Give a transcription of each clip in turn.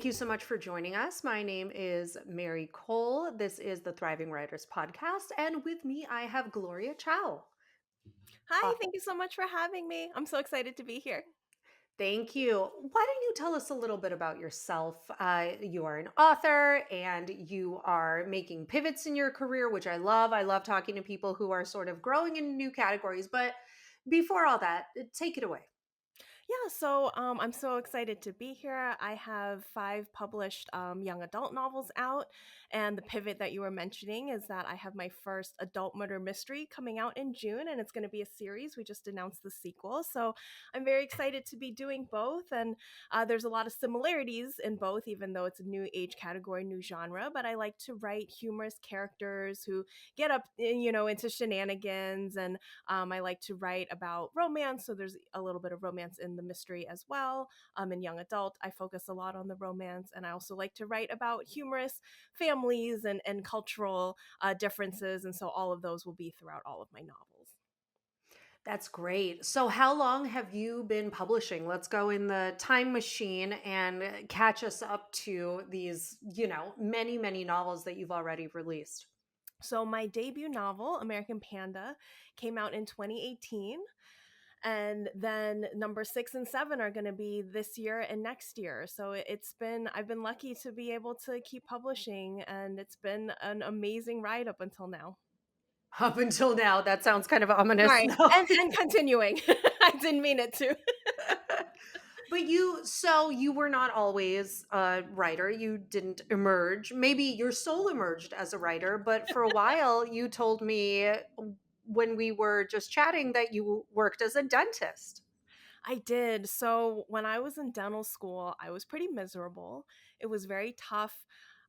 you so much for joining us. My name is Mary Cole. This is the Thriving Writers Podcast, and with me I have Gloria Chao. Hi, Author. thank you so much for having me. I'm so excited to be here. Thank you. Why don't you tell us a little bit about yourself? You are an author and you are making pivots in your career, which I love. I love talking to people who are sort of growing in new categories. But before all that, take it away. I'm so excited to be here. I have 5 published young adult novels out, and the pivot that you were mentioning is that I have my first adult murder mystery coming out in June, and it's going to be a series. We just announced the sequel, so I'm very excited to be doing both. And there's a lot of similarities in both, even though it's a new age category, new genre. But I like to write humorous characters who get up, into shenanigans, and I like to write about romance, so there's a little bit of romance in the mystery as well. In young adult, I focus a lot on the romance, and I also like to write about humorous families and cultural differences, and so all of those will be throughout all of my novels. That's great. So, how long have you been publishing? Let's go in the time machine and catch us up to these, many, many novels that you've already released. So my debut novel, American Panda, came out in 2018. And then number 6 and 7 are going to be this year and next year. So I've been lucky to be able to keep publishing, and it's been an amazing ride up until now. Up until now, that sounds kind of ominous. Sorry, No. and continuing. I didn't mean it to. But you were not always a writer. You didn't emerge. Maybe your soul emerged as a writer, but for a while you told me when we were just chatting that you worked as a dentist. I did. So when I was in dental school, I was pretty miserable. It was very tough.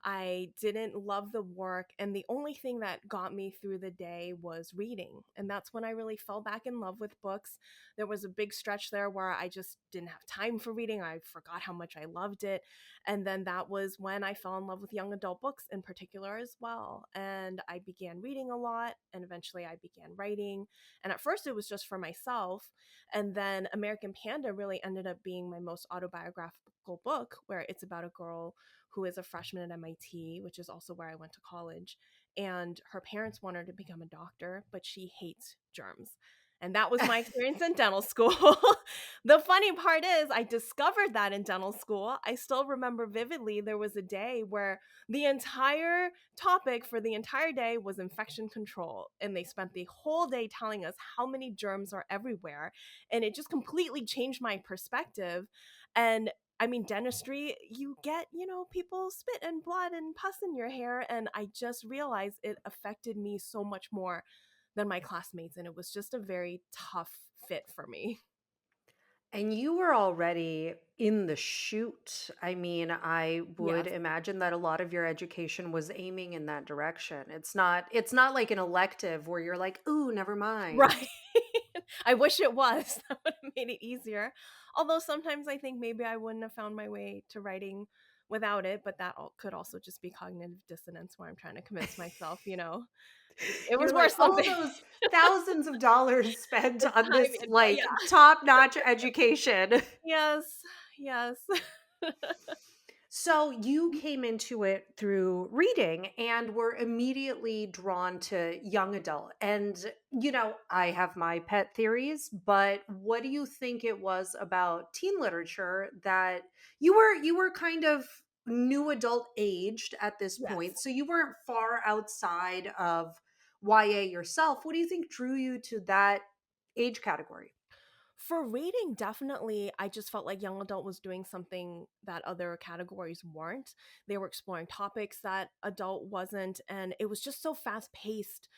I didn't love the work, and the only thing that got me through the day was reading. And that's when I really fell back in love with books. There was a big stretch there where I just didn't have time for reading. I forgot how much I loved it. And then that was when I fell in love with young adult books in particular as well. And I began reading a lot, and eventually I began writing. And at first it was just for myself. And then American Panda really ended up being my most autobiographical book, where it's about a girl who is a freshman at MIT, which is also where I went to college. And her parents want her to become a doctor, but she hates germs. And that was my experience in dental school. The funny part is, I discovered that in dental school. I still remember vividly there was a day where the entire topic for the entire day was infection control. And they spent the whole day telling us how many germs are everywhere. And it just completely changed my perspective. And I mean, dentistry, you get, people spit and blood and pus in your hair. And I just realized it affected me so much more than my classmates. And it was just a very tough fit for me. And you were already in the chute. I mean, I would Yes. imagine that a lot of your education was aiming in that direction. It's not like an elective where you're like, "Ooh, never mind." Right. I wish it was. That would have made it easier. Although sometimes I think maybe I wouldn't have found my way to writing without it, but could also just be cognitive dissonance where I'm trying to convince myself, it was You're like, worth all something. those thousands of dollars spent The on time this and like yeah. top-notch education. Yes. Yes. So you came into it through reading and were immediately drawn to young adult. And I have my pet theories, but what do you think it was about teen literature that you were kind of new adult aged at this point. Yes. So you weren't far outside of YA yourself. What do you think drew you to that age category? For reading, definitely, I just felt like young adult was doing something that other categories weren't. They were exploring topics that adult wasn't, and it was just so fast paced.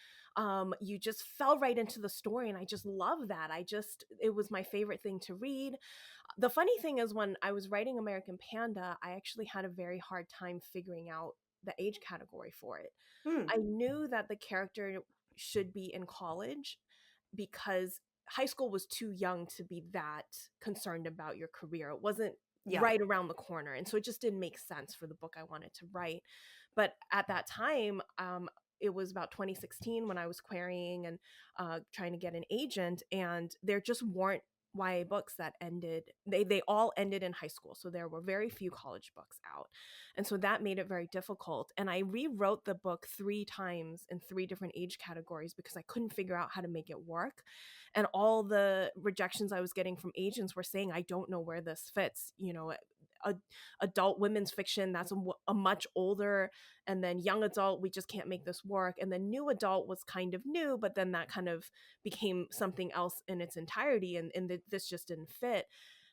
You just fell right into the story, and I just love that. It was my favorite thing to read. The funny thing is, when I was writing American Panda, I actually had a very hard time figuring out the age category for it. Hmm. I knew that the character should be in college because high school was too young to be that concerned about your career. It wasn't Yeah. right around the corner. And so it just didn't make sense for the book I wanted to write. But at that time, it was about 2016 when I was querying and trying to get an agent, and there just weren't YA books that ended, they all ended in high school. So there were very few college books out. And so that made it very difficult. And I rewrote the book 3 times in 3 different age categories because I couldn't figure out how to make it work. And all the rejections I was getting from agents were saying, I don't know where this fits. A, adult women's fiction, that's a much older, and then young adult, we just can't make this work. And then new adult was kind of new, but then that kind of became something else in its entirety, and this just didn't fit.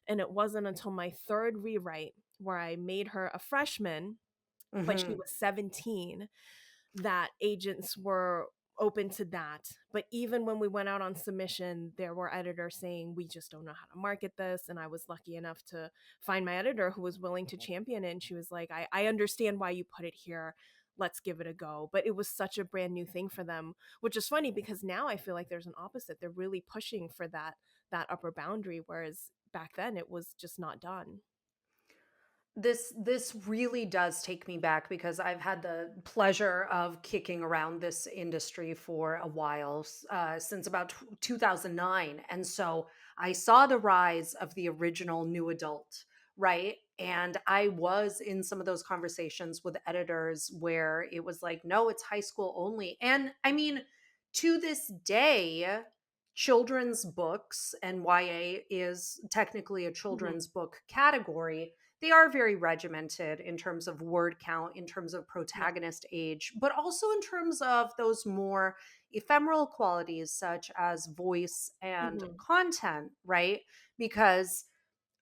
And it wasn't until my third rewrite, where I made her a freshman but she Mhm. was 17, that agents were open to that. But even when we went out on submission, there were editors saying, we just don't know how to market this. And I was lucky enough to find my editor who was willing to champion it. And she was like, I understand why you put it here. Let's give it a go. But it was such a brand new thing for them, which is funny because now I feel like there's an opposite. They're really pushing for that upper boundary, whereas back then it was just not done. This really does take me back because I've had the pleasure of kicking around this industry for a while, since about 2009. And so I saw the rise of the original new adult, right? And I was in some of those conversations with editors where it was like, no, it's high school only. And I mean, to this day, children's books, and YA is technically a Mhm. children's book category, they are very regimented in terms of word count, in terms of Yeah. protagonist age, but also in terms of those more ephemeral qualities such as voice and Hmm. content, right? Because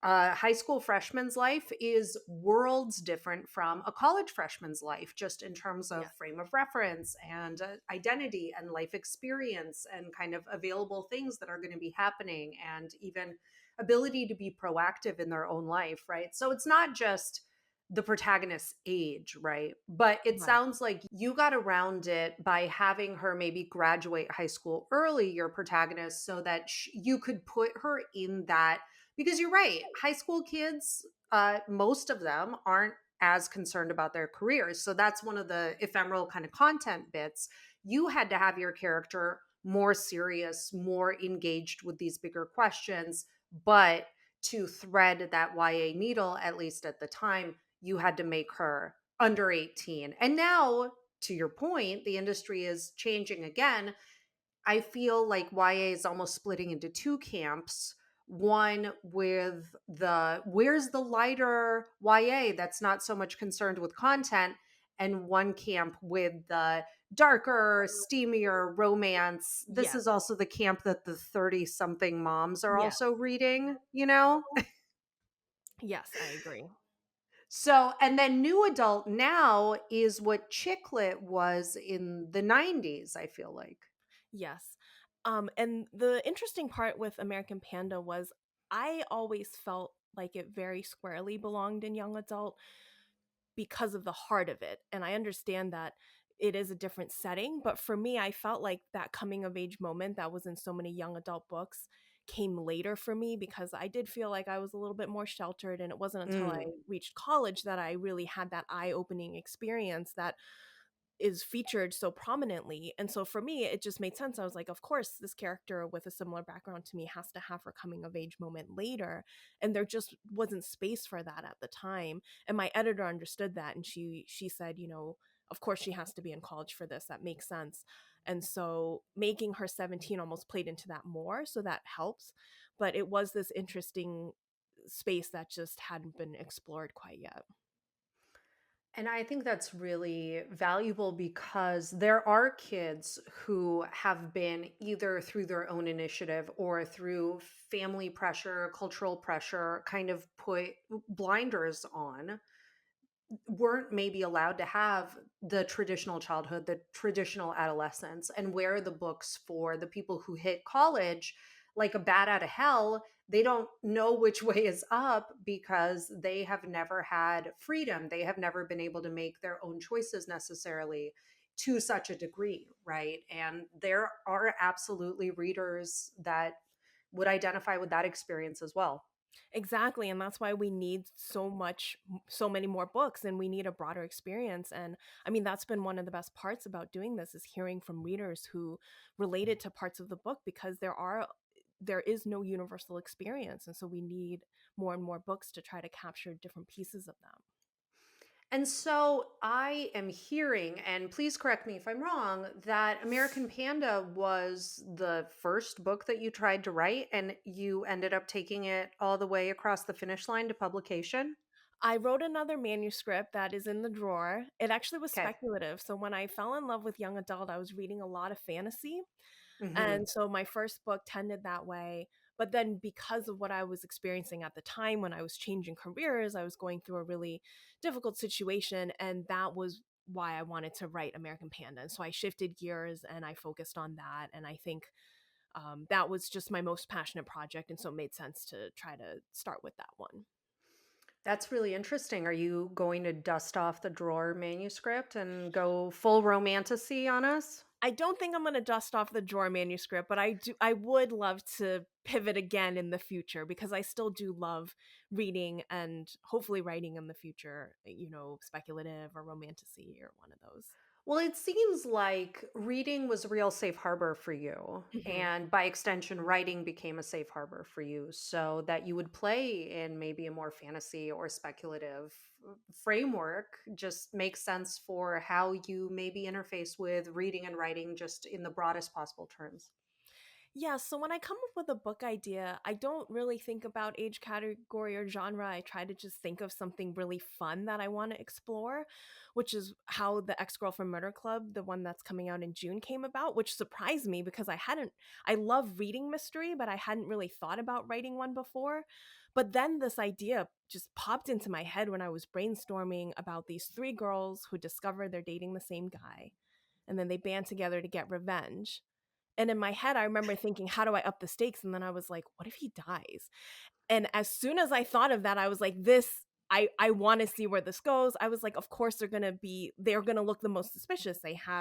high school freshman's life is worlds different from a college freshman's life, just in terms of Yes. frame of reference and identity and life experience and kind of available things that are going to be happening and even ability to be proactive in their own life, right? So it's not just the protagonist's age, right? But it Right. sounds like you got around it by having her maybe graduate high school early, your protagonist, so that you could put her in that, because you're right, high school kids, most of them aren't as concerned about their careers. So that's one of the ephemeral kind of content bits. You had to have your character more serious, more engaged with these bigger questions. But to thread that YA needle, at least at the time, you had to make her under 18. And now, to your point, the industry is changing again. I feel like YA is almost splitting into two camps. One with the where's the lighter YA that's not so much concerned with content, and one camp with the darker, steamier romance. This Yes. is also the camp that the 30 something moms are Yeah. also reading, you know? Yes, I agree. So, and then new adult now is what chick lit was in the 90s, I feel like. Yes. And the interesting part with American Panda was I always felt like it very squarely belonged in young adult because of the heart of it. And I understand that it is a different setting, but for me, I felt like that coming of age moment that was in so many young adult books came later for me because I did feel like I was a little bit more sheltered. And it wasn't until I Mm. reached college that I really had that eye opening experience that is featured so prominently. And so for me, it just made sense. I was like, of course, this character with a similar background to me has to have her coming of age moment later. And there just wasn't space for that at the time. And my editor understood that. And she said, of course she has to be in college for this. That makes sense. And so making her 17 almost played into that more. So that helps. But it was this interesting space that just hadn't been explored quite yet. And I think that's really valuable because there are kids who have been either through their own initiative or through family pressure, cultural pressure, kind of put blinders on, weren't maybe allowed to have the traditional childhood, the traditional adolescence, and where are the books for the people who hit college like a bat out of hell? They don't know which way is up because they have never had freedom. They have never been able to make their own choices necessarily to such a degree, right? And there are absolutely readers that would identify with that experience as well. Exactly, and that's why we need so many more books, and we need a broader experience. And I mean, that's been one of the best parts about doing this, is hearing from readers who related to parts of the book, because there are there is no universal experience, and so we need more and more books to try to capture different pieces of them. And so I am hearing, and please correct me if I'm wrong, that American Panda was the first book that you tried to write and you ended up taking it all the way across the finish line to publication? I wrote another manuscript that is in the drawer. It actually was Okay. speculative. So when I fell in love with young adult, I was reading a lot of fantasy. Mhm. And so my first book tended that way. But then because of what I was experiencing at the time when I was changing careers, I was going through a really difficult situation. And that was why I wanted to write American Panda. And so I shifted gears and I focused on that. And I think that was just my most passionate project. And so it made sense to try to start with that one. That's really interesting. Are you going to dust off the drawer manuscript and go full romantasy on us? I don't think I'm gonna dust off the drawer manuscript, but I would love to pivot again in the future because I still do love reading and hopefully writing in the future, speculative or romantasy or one of those. Well, it seems like reading was a real safe harbor for you. Mhm. And by extension, writing became a safe harbor for you so that you would play in maybe a more fantasy or speculative framework. Just makes sense for how you maybe interface with reading and writing just in the broadest possible terms. Yeah, so when I come up with a book idea, I don't really think about age category or genre. I try to just think of something really fun that I want to explore, which is how the Ex Girlfriend Murder Club, the one that's coming out in June, came about, which surprised me because I love reading mystery, but I hadn't really thought about writing one before. But then this idea just popped into my head when I was brainstorming about these three girls who discover they're dating the same guy, and then they band together to get revenge. And in my head, I remember thinking, how do I up the stakes? And then I was like, what if he dies? And as soon as I thought of that, I was like, I want to see where this goes. I was like, of course they're gonna look the most suspicious.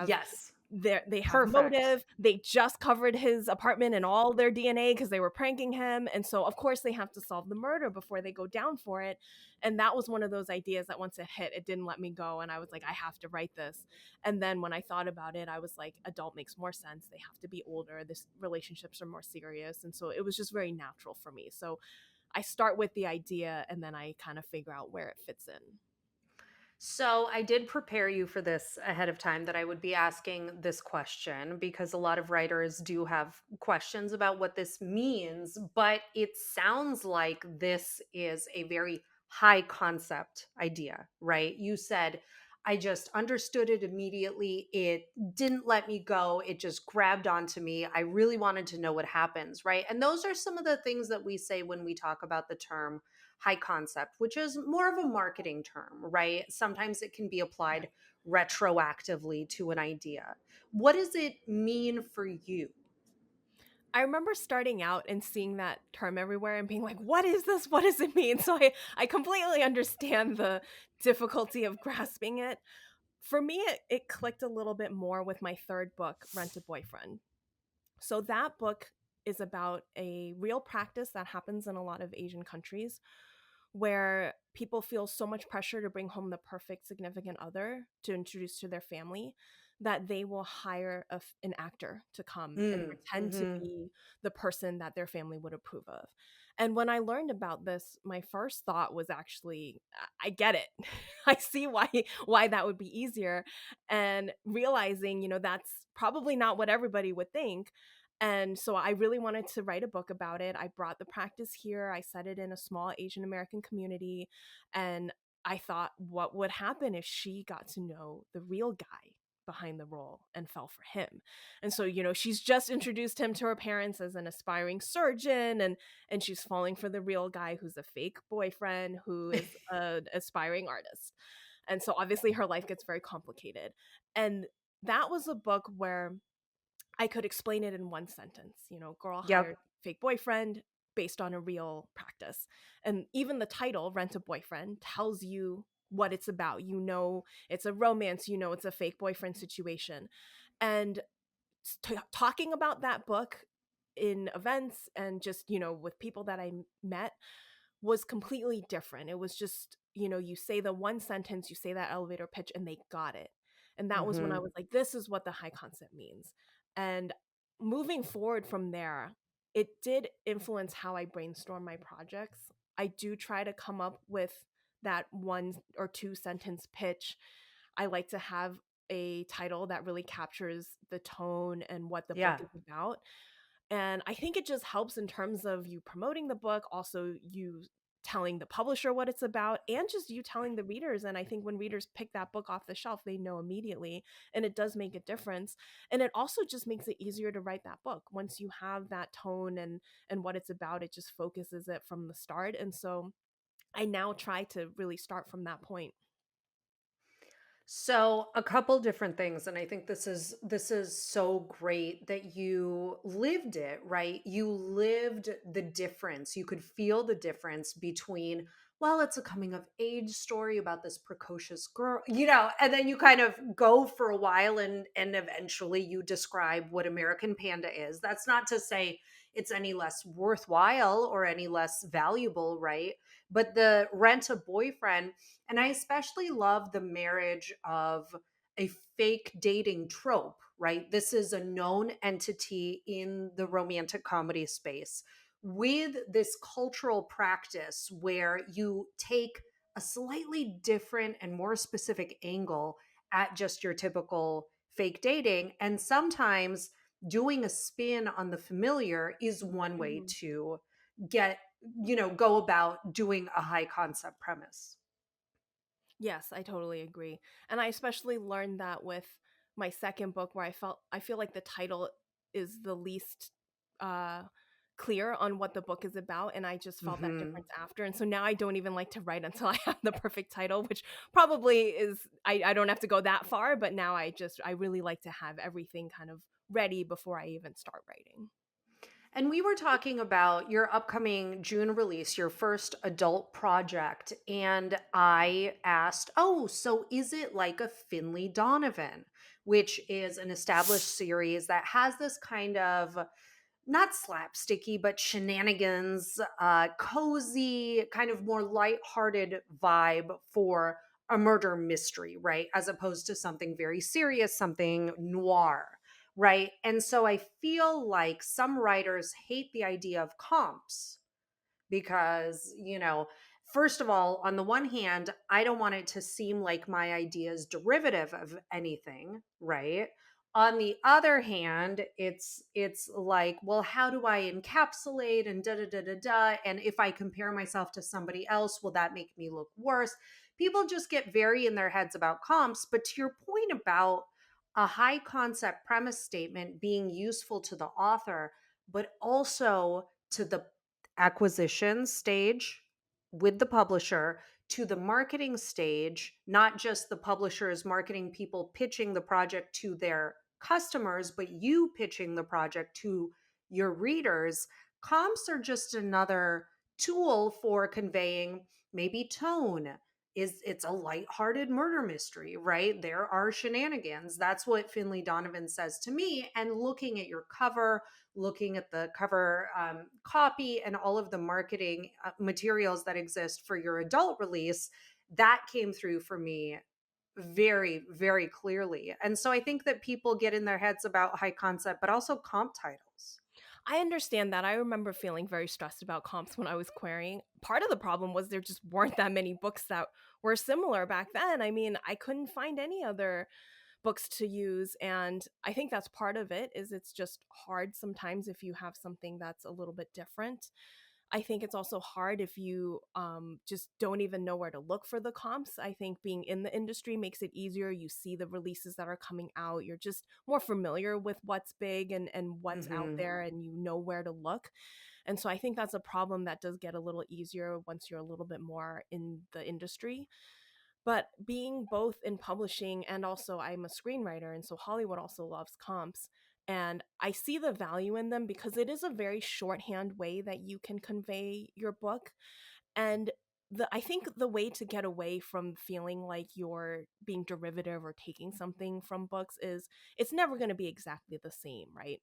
Yes. They have Perfect. motive. They just covered his apartment and all their DNA because they were pranking him. And so of course they have to solve the murder before they go down for it. And that was one of those ideas that once it hit, it didn't let me go. And I was like, I have to write this. And then when I thought about it, I was like, adult makes more sense. They have to be older. This relationships are more serious. And so it was just very natural for me. So I start with the idea and then I kind of figure out where it fits in. So I did prepare you for this ahead of time that I would be asking this question because a lot of writers do have questions about what this means, but it sounds like this is a very high concept idea, right? You said, I just understood it immediately. It didn't let me go. It just grabbed onto me. I really wanted to know what happens, right? And those are some of the things that we say when we talk about the term high concept, which is more of a marketing term, right? Sometimes it can be applied retroactively to an idea. What does it mean for you? I remember starting out and seeing that term everywhere and being like, what is this? What does it mean? So I completely understand the difficulty of grasping it. For me, it clicked a little bit more with my third book, Rent a Boyfriend. So that book is about a real practice that happens in a lot of Asian countries where people feel so much pressure to bring home the perfect significant other to introduce to their family that they will hire an actor to come and Mm, pretend to hmm. be the person that their family would approve of. And when I learned about this, my first thought was actually, I get it. I see why that would be easier. And realizing, that's probably not what everybody would think. And so I really wanted to write a book about it. I brought the practice here. I set it in a small Asian American community. And I thought, what would happen if she got to know the real guy behind the role and fell for him? And so, she's just introduced him to her parents as an aspiring surgeon, and she's falling for the real guy who's a fake boyfriend who is an aspiring artist. And so obviously her life gets very complicated. And that was a book where I could explain it in one sentence. Girl hired Yep. fake boyfriend based on a real practice. And even the title, Rent a Boyfriend, tells you what it's about. It's a romance, it's a fake boyfriend situation. And talking about that book in events and just, with people that I met was completely different. It was just, you say the one sentence, you say that elevator pitch, and they got it. And that was when I Hmm. was like, this is what the high concept means. And moving forward from there, it did influence how I brainstorm my projects. I do try to come up with that 1 or 2 sentence pitch. I like to have a title that really captures the tone and what the book Yeah. is about. And I think it just helps in terms of you promoting the book, also you telling the publisher what it's about, and just you telling the readers. And I think when readers pick that book off the shelf, they know immediately, and it does make a difference. And it also just makes it easier to write that book. Once you have that tone and what it's about, it just focuses it from the start. And so I now try to really start from that point. So a couple different things, and I think this is so great that you lived it, right? You lived the difference. You could feel the difference between, well, it's a coming of age story about this precocious girl, and then you kind of go for a while and eventually you describe what American Panda is. That's not to say it's any less worthwhile or any less valuable, right? But the Rent a Boyfriend, and I especially love the marriage of a fake dating trope, right? This is a known entity in the romantic comedy space with this cultural practice where you take a slightly different and more specific angle at just your typical fake dating. And sometimes doing a spin on the familiar is one way Mhm. to get, go about doing a high concept premise. Yes, I totally agree. And I especially learned that with my second book where I feel like the title is the least uh clear on what the book is about, and I just felt that Mhm. difference after. And so now I don't even like to write until I have the perfect title, which probably is I don't have to go that far, but now I really like to have everything kind of ready before I even start writing. And we were talking about your upcoming June release, your first adult project. And I asked, oh, so is it like a Finley Donovan, which is an established series that has this kind of not slapsticky, but shenanigans, cozy, kind of more lighthearted vibe for a murder mystery, right? As opposed to something very serious, something noir, right? And so I feel like some writers hate the idea of comps because, first of all, on the one hand, I don't want it to seem like my idea is derivative of anything, right? On the other hand, it's like, well, how do I encapsulate and da da da da da? And if I compare myself to somebody else, will that make me look worse? People just get very in their heads about comps. But to your point about a high concept premise statement being useful to the author, but also to the acquisition stage with the publisher to the marketing stage, not just the publishers, marketing people pitching the project to their customers, but you pitching the project to your readers. Comps are just another tool for conveying maybe tone. Is it's a lighthearted murder mystery, right? There are shenanigans. That's what Finley Donovan says to me. And looking at your cover, looking at the cover copy and all of the marketing materials that exist for your adult release, that came through for me very, very clearly. And so I think that people get in their heads about high concept, but also comp titles. I understand that. I remember feeling very stressed about comps when I was querying. Part of the problem was there just weren't that many books that were similar back then. I mean, I couldn't find any other books to use, and I think that's part of it is it's just hard sometimes if you have something that's a little bit different. I think it's also hard if you just don't even know where to look for the comps. I think being in the industry makes it easier. You see the releases that are coming out. You're just more familiar with what's big and what's out Hmm. there, and you know where to look. And so I think that's a problem that does get a little easier once you're a little bit more in the industry. But being both in publishing and also I'm a screenwriter, and so Hollywood also loves comps. And I see the value in them because it is a very shorthand way that you can convey your book. And I think the way to get away from feeling like you're being derivative or taking something from books is it's never going to be exactly the same, right?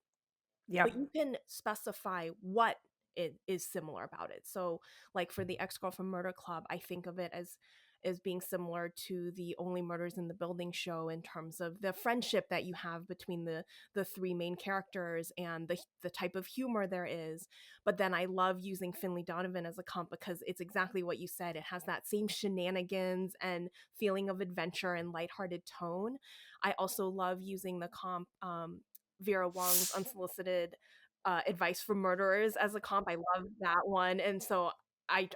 But Yep. you can specify what it is similar about it. So, like for the Ex Girlfriend Murder Club, I think of it as is being similar to the Only Murders in the Building show in terms of the friendship that you have between the three main characters and the type of humor there is. But then I love using Finley Donovan as a comp because it's exactly what you said. It has that same shenanigans and feeling of adventure and lighthearted tone. I also love using the comp Vera Wong's Unsolicited Advice for Murderers as a comp. I love that one, and so I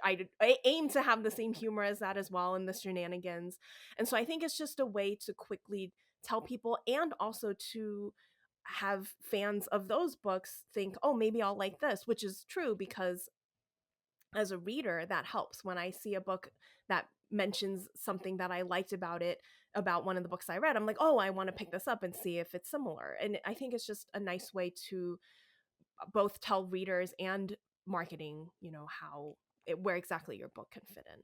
aim to have the same humor as that as well in the shenanigans. And so I think it's just a way to quickly tell people and also to have fans of those books think, oh, maybe I'll like this, which is true because as a reader, that helps when I see a book that mentions something that I liked about it, about one of the books I read. I'm like, oh, I want to pick this up and see if it's similar. And I think it's just a nice way to both tell readers and marketing, how where exactly your book can fit in.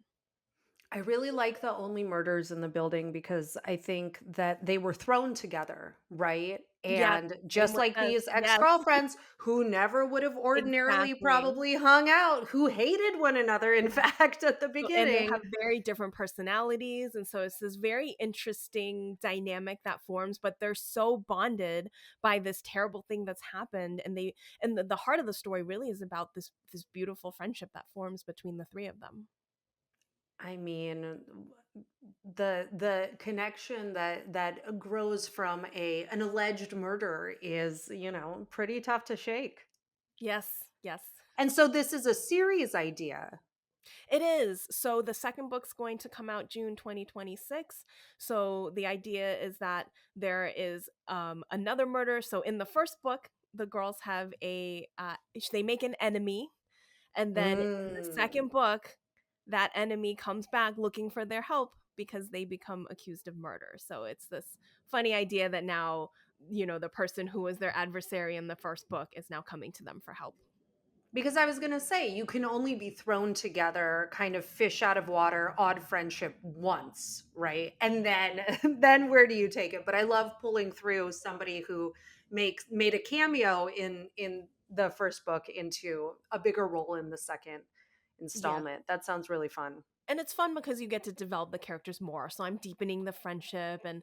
I really like the Only Murders in the Building because I think that they were thrown together, right? Yes, And same just with like this. these Yes, ex-girlfriends who never would have ordinarily exactly. probably hung out, who hated one another, in fact, at the So, and they beginning. have very different personalities, and so it's this very interesting dynamic that forms, but they're so bonded by this terrible thing that's happened, and the heart of the story really is about this beautiful friendship that forms between the three of them. I mean, the connection that grows from an alleged murder is, pretty tough to shake. Yes, yes. And so this is a series idea. It is. So the second book's going to come out June 2026. So the idea is that there is another murder. So in the first book, the girls have they make an enemy, and then in the Mm. second book, that enemy comes back looking for their help because they become accused of murder. So it's this funny idea that now, the person who was their adversary in the first book is now coming to them for help. Because I was going to say, you can only be thrown together, kind of fish out of water, odd friendship once, right? And then, then where do you take it? But I love pulling through somebody who made a cameo in the first book into a bigger role in the second Yeah. installment. That sounds really fun. And it's fun because you get to develop the characters more. So I'm deepening the friendship, and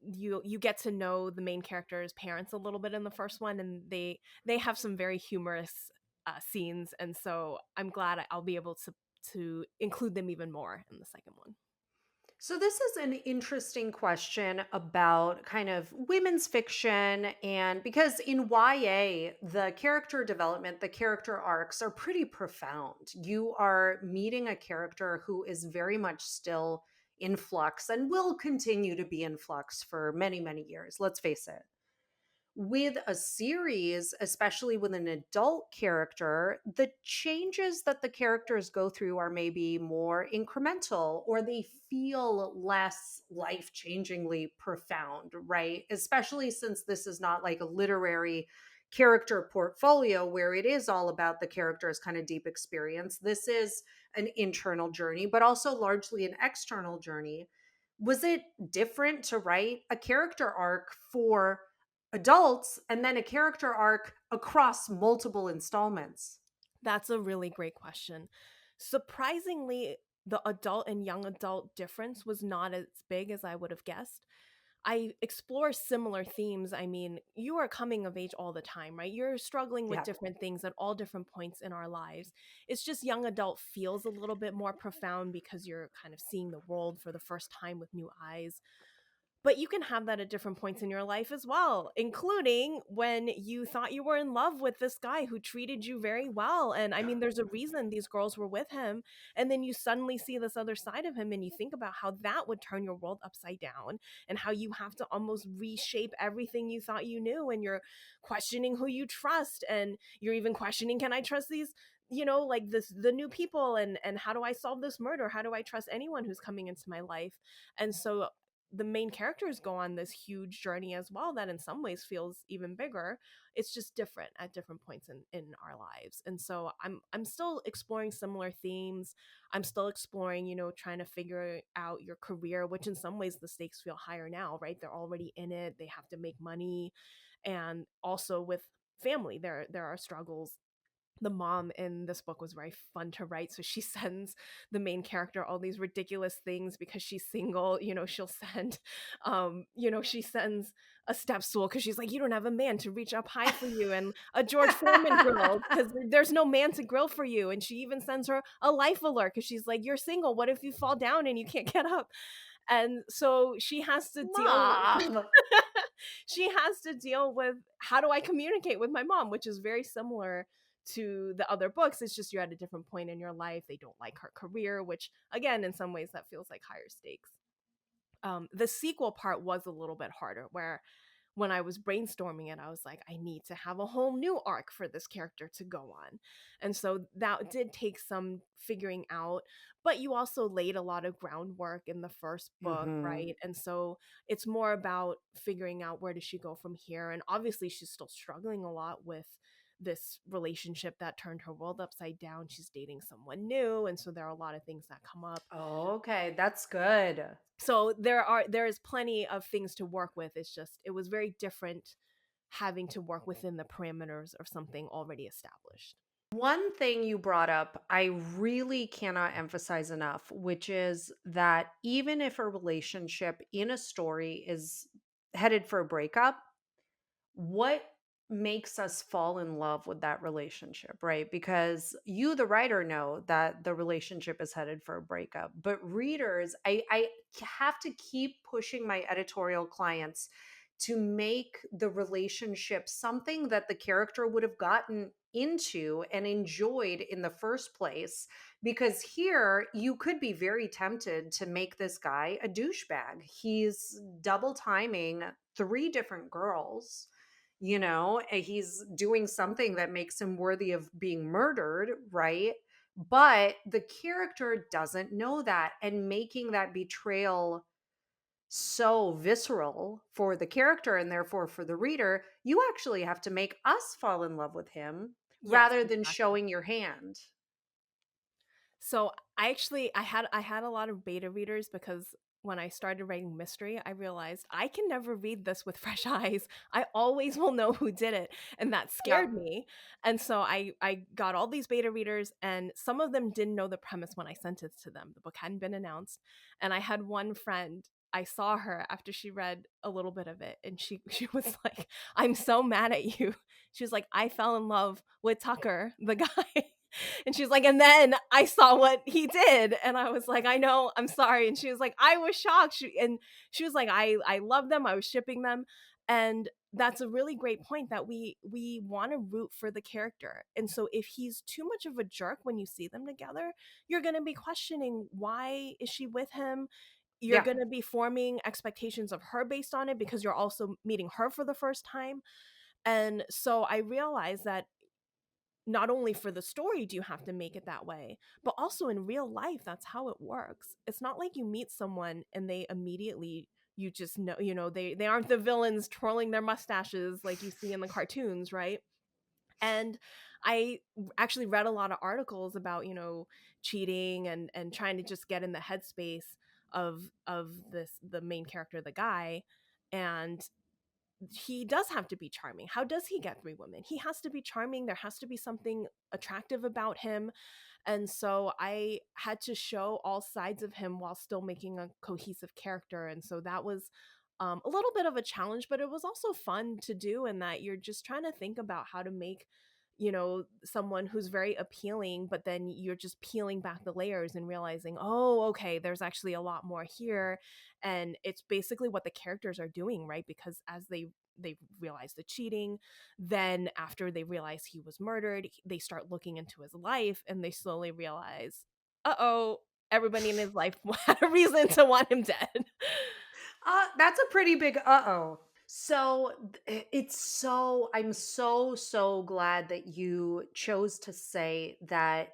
you get to know the main character's parents a little bit in the first one, and they have some very humorous scenes, and so I'm glad I'll be able to include them even more in the second one. So, this is an interesting question about kind of women's fiction. And because in YA, the character development, the character arcs are pretty profound. You are meeting a character who is very much still in flux and will continue to be in flux for many, many years. Let's face it. With a series, especially with an adult character, the changes that the characters go through are maybe more incremental or they feel less life changingly profound, right? Especially since this is not like a literary character portfolio where it is all about the character's kind of deep experience. This is an internal journey, but also largely an external journey. Was it different to write a character arc for adults and then a character arc across multiple installments? That's a really great question. Surprisingly, the adult and young adult difference was not as big as I would have guessed. I explore similar themes. I mean, you are coming of age all the time, right? You're struggling with Yeah. different things at all different points in our lives. It's just young adult feels a little bit more profound because you're kind of seeing the world for the first time with new eyes. But you can have that at different points in your life as well, including when you thought you were in love with this guy who treated you very well. And I mean, there's a reason these girls were with him. And then you suddenly see this other side of him and you think about how that would turn your world upside down and how you have to almost reshape everything you thought you knew. And you're questioning who you trust. And you're even questioning, can I trust these? Like the new people, and how do I solve this murder? How do I trust anyone who's coming into my life? And so the main characters go on this huge journey as well that in some ways feels even bigger. It's just different at different points in our lives. And so I'm still exploring similar themes. I'm still exploring, trying to figure out your career, which in some ways the stakes feel higher now, right? They're already in it. They have to make money. And also with family, there are struggles the mom in this book was very fun to write. So she sends the main character all these ridiculous things because she's single. She'll send, she sends a step stool because she's like, you don't have a man to reach up high for you, and a George Foreman grill because there's no man to grill for you. And she even sends her a life alert because she's like, you're single. What if you fall down and you can't get up? And so she has to deal Mom. she has to deal with, how do I communicate with my mom, which is very similar to the other books. It's just you're at a different point in your life. They don't like her career, which again, in some ways that feels like higher stakes. The sequel part was a little bit harder, where when I was brainstorming it, I was like, I need to have a whole new arc for this character to go on. And so that did take some figuring out, but you also laid a lot of groundwork in the first book, Hmm. right? And so it's more about figuring out, where does she go from here? And obviously, she's still struggling a lot with this relationship that turned her world upside down. She's dating someone new. And so there are a lot of things that come up. Okay, that's good. So there is plenty of things to work with. It's just, it was very different having to work within the parameters of something already established. One thing you brought up, I really cannot emphasize enough, which is that even if a relationship in a story is headed for a breakup, what makes us fall in love with that relationship, right? Because you, the writer, know that the relationship is headed for a breakup. But readers, I have to keep pushing my editorial clients to make the relationship something that the character would have gotten into and enjoyed in the first place. Because here you could be very tempted to make this guy a douchebag. He's double timing three different girls, he's doing something that makes him worthy of being murdered, right? But the character doesn't know that, and making that betrayal so visceral for the character and therefore for the reader, you actually have to make us fall in love with him Yes, rather than exactly. showing your hand. So I had a lot of beta readers, because when I started writing mystery, I realized I can never read this with fresh eyes. I always will know who did it, and that scared Yep. me. And so I got all these beta readers, and some of them didn't know the premise when I sent it to them. The book hadn't been announced, and I had one friend. I saw her after she read a little bit of it, and she was like, "I'm so mad at you." She was like, "I fell in love with Tucker, the guy." And she's like, and then I saw what he did. And I was like, I know, I'm sorry. And she was like, I was shocked. She was like, I love them. I was shipping them. And that's a really great point, that we want to root for the character. And so if he's too much of a jerk when you see them together, you're going to be questioning, why is she with him? You're Yeah. going to be forming expectations of her based on it, because you're also meeting her for the first time. And so I realized that not only for the story do you have to make it that way, but also in real life, that's how it works. It's not like you meet someone and they immediately, you just know, they aren't the villains twirling their mustaches like you see in the cartoons, right? And I actually read a lot of articles about, cheating and trying to just get in the headspace of the main character, the guy. And he does have to be charming. How does he get three women? He has to be charming. There has to be something attractive about him. And so I had to show all sides of him while still making a cohesive character. And so that was a little bit of a challenge, but it was also fun to do, in that you're just trying to think about how to make, someone who's very appealing, but then you're just peeling back the layers and realizing, oh, okay, there's actually a lot more here. And it's basically what the characters are doing, right? Because as they realize the cheating, then after they realize he was murdered, they start looking into his life, and they slowly realize, uh-oh, everybody in his life had a reason to want him dead. That's a pretty big uh-oh. So it's so, I'm so, so glad that you chose to say that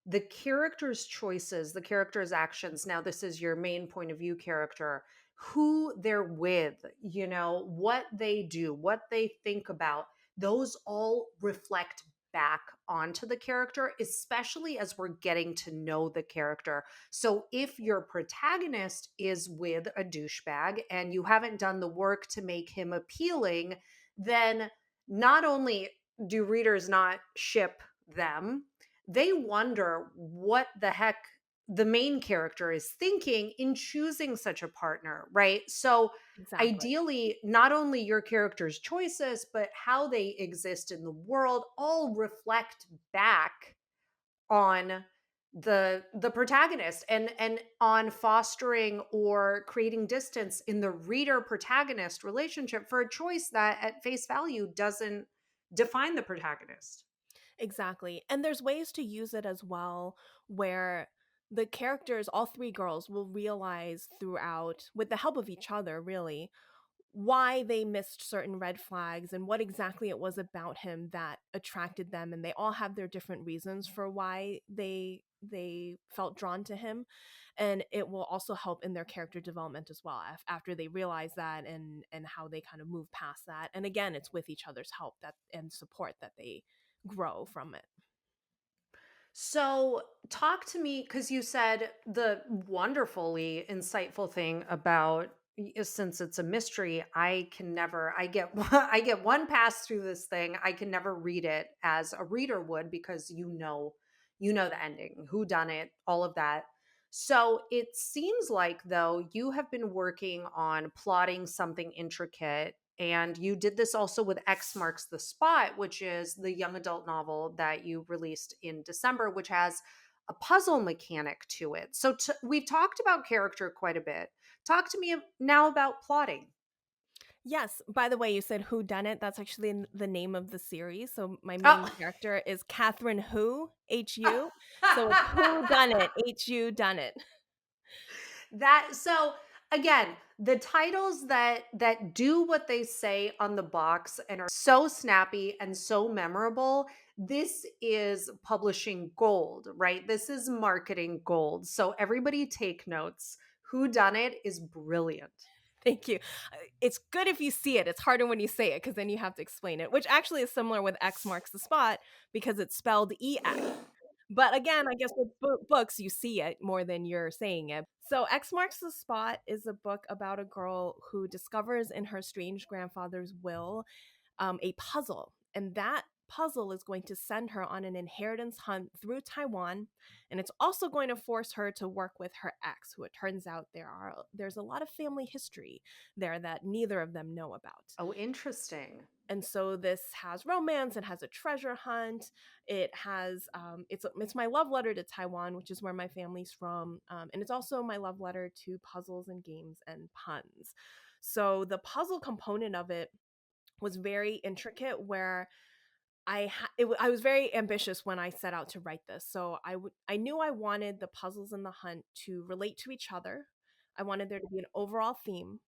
the character's choices, the character's actions, now this is your main point of view character, who they're with, what they do, what they think about, those all reflect back onto the character, especially as we're getting to know the character. So if your protagonist is with a douchebag and you haven't done the work to make him appealing, then not only do readers not ship them, they wonder what the heck the main character is thinking in choosing such a partner, right? So, Exactly. ideally, not only your character's choices, but how they exist in the world all reflect back on the protagonist, and on fostering or creating distance in the reader protagonist relationship for a choice that at face value doesn't define the protagonist. Exactly. And there's ways to use it as well where the characters, all three girls, will realize throughout, with the help of each other, really, why they missed certain red flags and what exactly it was about him that attracted them, and they all have their different reasons for why they felt drawn to him, and it will also help in their character development as well after they realize that, and how they kind of move past that, and again it's with each other's help that and support that they grow from it. So, talk to me, because you said the wonderfully insightful thing about, since it's a mystery, I can never, I get I get one pass through this thing. I can never read it as a reader would, because you know the ending, who done it, all of that. So, it seems like though you have been working on plotting something intricate, and you did this also with X Marks the Spot, which is the young adult novel that you released in December, which has a puzzle mechanic to it. So we've talked about character quite a bit. Talk to me now about plotting. Yes, by the way, you said who done it. That's actually the name of the series. So my main Oh. character is Catherine Hu. So it's who done it, Hu done it. That, so again, the titles that do what they say on the box and are so snappy and so memorable, this is publishing gold, right? This is marketing gold. So everybody take notes. Who done it is brilliant. Thank you. It's good if you see it. It's harder when you say it because then you have to explain it, which actually is similar with X marks the spot because it's spelled EX. But again, I guess with books, you see it more than you're saying it. So, X Marks the Spot is a book about a girl who discovers in her strange grandfather's will a puzzle. And that puzzle is going to send her on an inheritance hunt through Taiwan. And it's also going to force her to work with her ex, who it turns out there's a lot of family history there that neither of them know about. Oh, interesting. And so this has romance, it has a treasure hunt, it has it's my love letter to Taiwan, which is where my family's from, and it's also my love letter to puzzles and games and puns. So the puzzle component of it was very intricate where I was very ambitious when I set out to write this. So I knew I wanted the puzzles and the hunt to relate to each other. I wanted there to be an overall theme.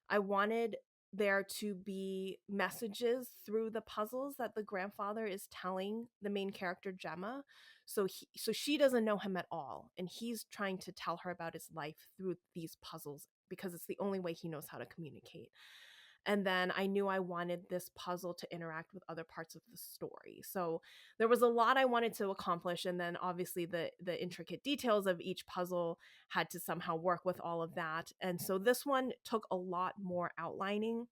I wanted there to be messages through the puzzles that the grandfather is telling the main character Gemma. So she doesn't know him at all, and he's trying to tell her about his life through these puzzles because it's the only way he knows how to communicate. And then I knew I wanted this puzzle to interact with other parts of the story. So there was a lot I wanted to accomplish, and then obviously the intricate details of each puzzle had to somehow work with all of that. And so this one took a lot more outlining,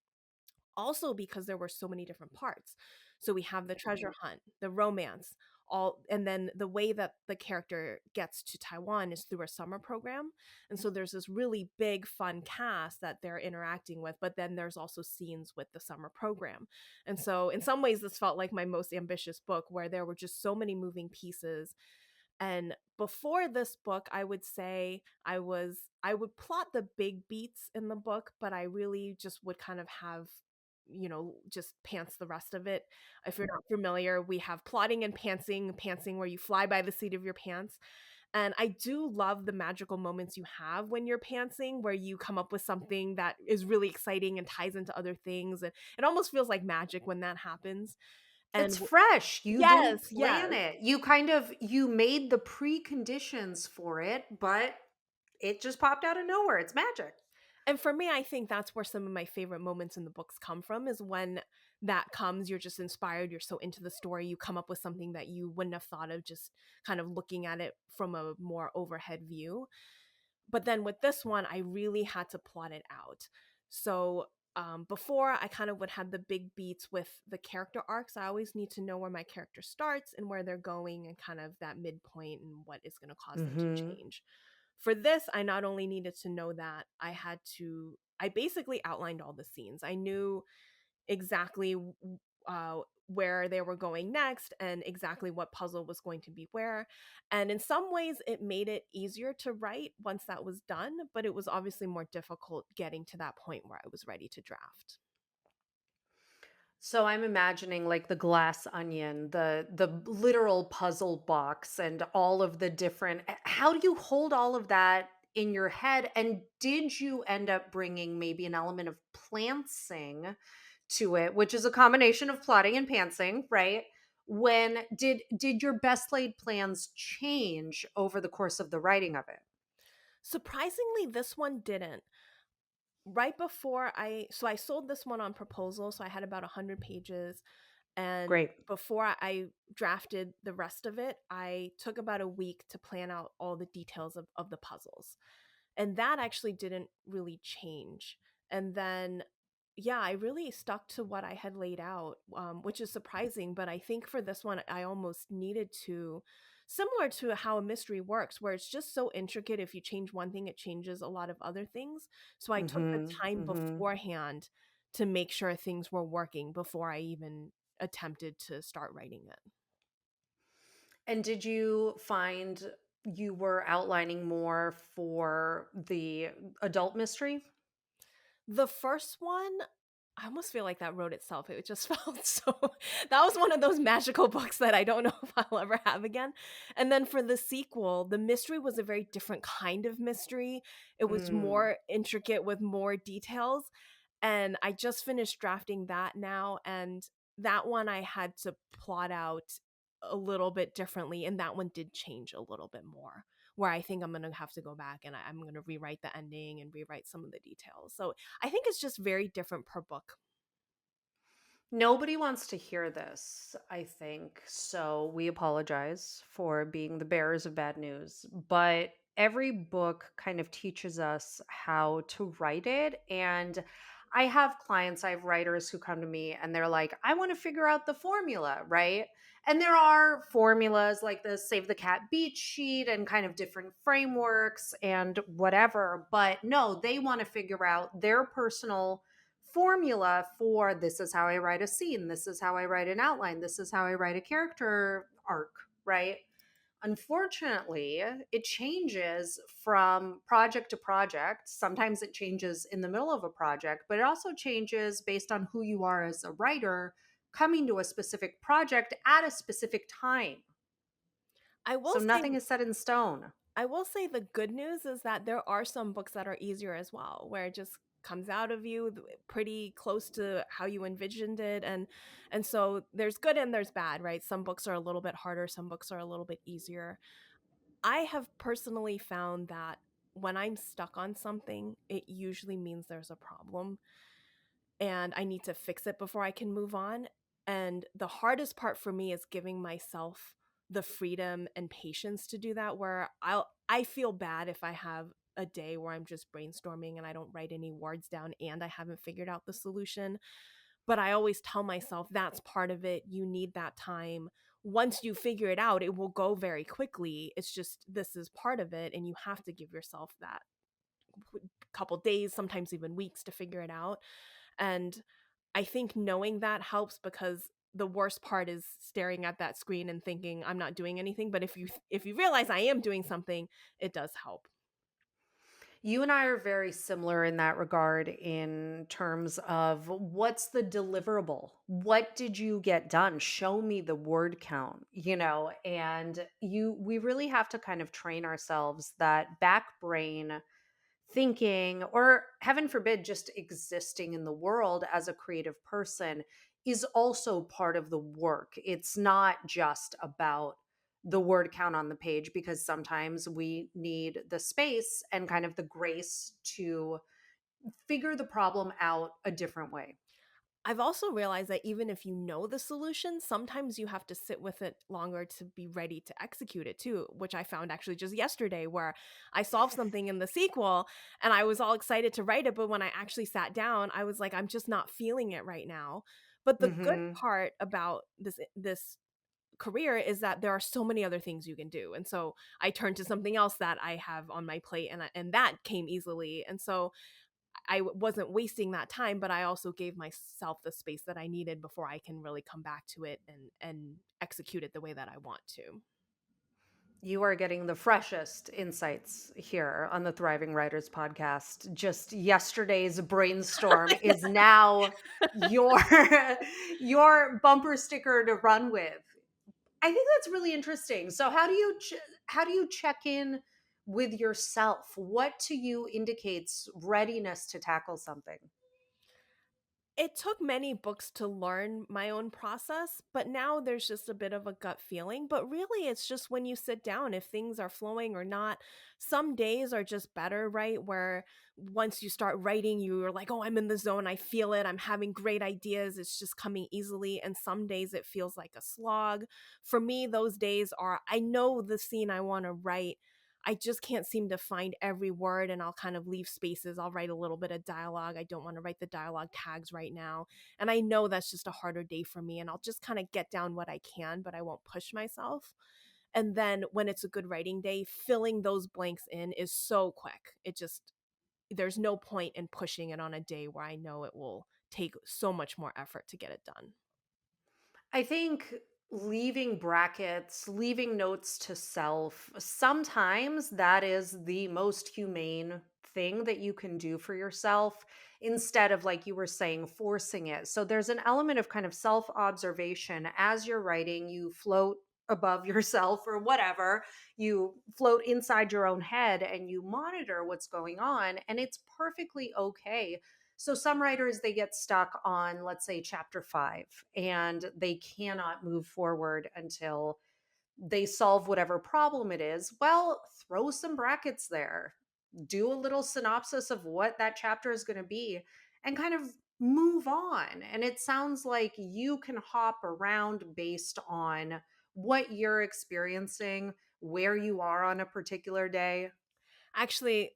also because there were so many different parts. So we have the treasure hunt, the romance, all, and then the way that the character gets to Taiwan is through a summer program. And so there's this really big fun cast that they're interacting with, but then there's also scenes with the summer program. And so in some ways this felt like my most ambitious book where there were just so many moving pieces. And before this book, I would say I would plot the big beats in the book, but I really just would kind of have, just pants the rest of it. If you're not familiar, we have plotting and pantsing where you fly by the seat of your pants. And I do love the magical moments you have when you're pantsing, where you come up with something that is really exciting and ties into other things. And it almost feels like magic when that happens. It's And fresh. You didn't yes, plan yes. it. You made the preconditions for it, but it just popped out of nowhere. It's magic. And for me, I think that's where some of my favorite moments in the books come from is when that comes, you're just inspired, you're so into the story, you come up with something that you wouldn't have thought of just kind of looking at it from a more overhead view. But then with this one, I really had to plot it out. So Before, I kind of would have the big beats with the character arcs. I always need to know where my character starts and where they're going and kind of that midpoint and what is going to cause them to Mhm. change. For this, I not only needed to know that, I basically outlined all the scenes. I knew exactly where they were going next and exactly what puzzle was going to be where. And in some ways, it made it easier to write once that was done, but it was obviously more difficult getting to that point where I was ready to draft. So I'm imagining like the glass onion, the literal puzzle box and all of the different how do you hold all of that in your head, and did you end up bringing maybe an element of plantsing to it, which is a combination of plotting and pantsing, right? When did your best laid plans change over the course of the writing of it? Surprisingly, this one didn't. Right before I sold this one on proposal, so I had about 100 pages. And Great. before I drafted the rest of it, I took about a week to plan out all the details of the puzzles. And that actually didn't really change. And then, yeah, I really stuck to what I had laid out, which is surprising. But I think for this one, I almost needed to, similar to how a mystery works, where it's just so intricate. If you change one thing, it changes a lot of other things. So I took the Mhm. time Mhm. beforehand to make sure things were working before I even attempted to start writing it. And did you find you were outlining more for the adult mystery? The first one, I almost feel like that wrote itself. It just felt so that was one of those magical books that I don't know if I'll ever have again. And then for the sequel, the mystery was a very different kind of mystery. It was Mm. more intricate with more details. And I just finished drafting that now. And that one I had to plot out a little bit differently. And that one did change a little bit more, where I think I'm going to have to go back and I'm going to rewrite the ending and rewrite some of the details. So I think it's just very different per book. Nobody wants to hear this, I think. So we apologize for being the bearers of bad news. But every book kind of teaches us how to write it. And I have clients, I have writers who come to me and they're like, I want to figure out the formula, right? And there are formulas like the Save the Cat beat sheet and kind of different frameworks and whatever. But no, they want to figure out their personal formula for this is how I write a scene, this is how I write an outline, this is how I write a character arc, right? Unfortunately, it changes from project to project. Sometimes it changes in the middle of a project, but it also changes based on who you are as a writer coming to a specific project at a specific time. I will So say nothing is set in stone. I will say the good news is that there are some books that are easier as well, where it just comes out of you pretty close to how you envisioned it. And so there's good and there's bad, right? Some books are a little bit harder, some books are a little bit easier. I have personally found that when I'm stuck on something, it usually means there's a problem and I need to fix it before I can move on. And the hardest part for me is giving myself the freedom and patience to do that, where I feel bad if I have a day where I'm just brainstorming and I don't write any words down and I haven't figured out the solution. But I always tell myself that's part of it. You need that time. Once you figure it out, it will go very quickly. It's just this is part of it and you have to give yourself that couple days, sometimes even weeks to figure it out. And I think knowing that helps because the worst part is staring at that screen and thinking I'm not doing anything, but if you realize I am doing something, it does help. You and I are very similar in that regard in terms of what's the deliverable? What did you get done? Show me the word count, and we really have to kind of train ourselves that back brain thinking, or heaven forbid, just existing in the world as a creative person is also part of the work. It's not just about the word count on the page, because sometimes we need the space and kind of the grace to figure the problem out a different way. I've also realized that even if you know the solution, sometimes you have to sit with it longer to be ready to execute it too, which I found actually just yesterday where I solved something in the sequel and I was all excited to write it, but when I actually sat down, I was like, I'm just not feeling it right now. But the good Mhm. part about this career is that there are so many other things you can do. And so I turned to something else that I have on my plate and that came easily. And so wasn't wasting that time, but I also gave myself the space that I needed before I can really come back to it and execute it the way that I want to. You are getting the freshest insights here on the Thriving Writers podcast. Just yesterday's brainstorm is now your your bumper sticker to run with. I think that's really interesting. So how do you check in with yourself? What to you indicates readiness to tackle something? It took many books to learn my own process, but now there's just a bit of a gut feeling. But really, it's just when you sit down, if things are flowing or not. Some days are just better, right? Where once you start writing, you're like, oh, I'm in the zone. I feel it. I'm having great ideas. It's just coming easily. And some days it feels like a slog. For me, those days are, I know the scene I want to write. I just can't seem to find every word and I'll kind of leave spaces. I'll write a little bit of dialogue. I don't want to write the dialogue tags right now. And I know that's just a harder day for me and I'll just kind of get down what I can, but I won't push myself. And then when it's a good writing day, filling those blanks in is so quick. It just there's no point in pushing it on a day where I know it will take so much more effort to get it done. I think leaving brackets, leaving notes to self, sometimes that is the most humane thing that you can do for yourself instead of, like you were saying, forcing it. So there's an element of kind of self observation as you're writing, you float above yourself or whatever, you float inside your own head and you monitor what's going on. And it's perfectly okay. So some writers, they get stuck on, let's say, chapter 5, and they cannot move forward until they solve whatever problem it is. Well, throw some brackets there. Do a little synopsis of what that chapter is going to be and kind of move on. And it sounds like you can hop around based on what you're experiencing, where you are on a particular day. Actually,